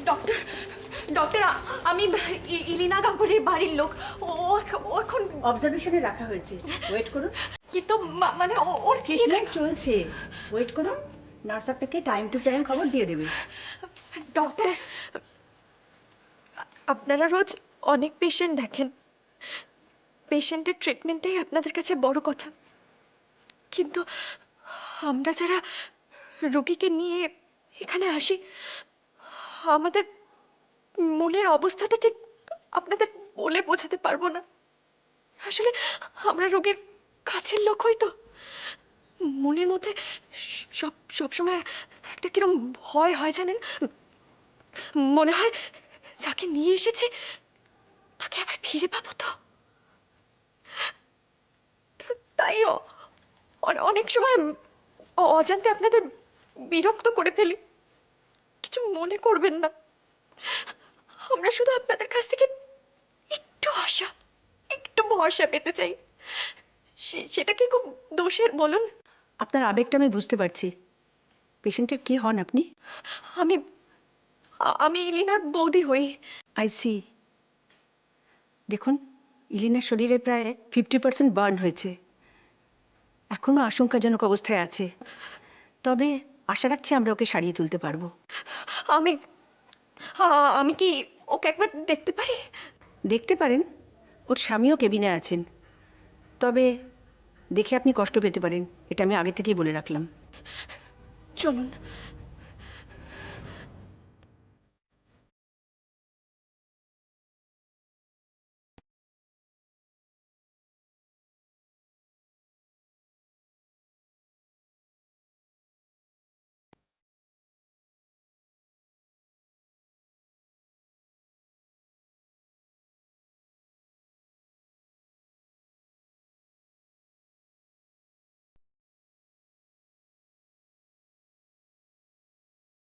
Doctor doctor আমি ইলিনা গাঙ্গুলির বাড়ির লোক। ও এখন অবজারভেশনে রাখা হয়েছে, ওয়েট করুন। কিন্তু মানে ওর কি ট্রিটমেন্ট চলছে, ওয়েট করুন। নার্স আপনাকে টাইম টু টাইম খবর দিয়ে দেবে। ডক্টর আপনারা রোজ অনেক পেশেন্ট দেখেন, পেশেন্টের ট্রিটমেন্টটাই আপনাদের কাছে বড় কথা, কিন্তু আমরা যারা রোগীকে নিয়ে এখানে আসি আমাদের মনের অবস্থাটা ঠিক আপনাদের বলে বোঝাতে পারবো না। আসলে আমরা রোগীর কাছের লোক হই তো, মনের মধ্যে সবসময় একটা কিরম ভয় হয় জানেন, মনে হয় যাকে নিয়ে এসেছি তাকে আবার ফিরে পাবো তো। তাই অনেক সময় অজান্তে আপনাদের বিরক্ত করে ফেলি, কিছু মনে করবেন না। আমরা শুধু আপনাদের কাছ থেকে একটু আশা, একটু ভরসা পেতে চাই। সেটা কি খুব দোষের বলুন? আপনার আবেগটা আমি বুঝতে পারছি। পেশেন্টের কি হন আপনি? আমি আমি ইলিনার বৌদি হই। I see. দেখুন, ইলিনার শরীরে প্রায় 50% বার্ন হয়েছে, এখনও আশঙ্কাজনক অবস্থায় আছে। তবে আশা রাখছি আমরা ওকে সারিয়ে তুলতে পারবো। আমি আমি কি ওকে একবার দেখতে পারি? দেখতে পারেন, ওর স্বামীও কেবিনে আছেন। তবে দেখে আপনি কষ্ট পেতে পারেন, এটা আমি আগে থেকেই বলে রাখলাম। চলুন।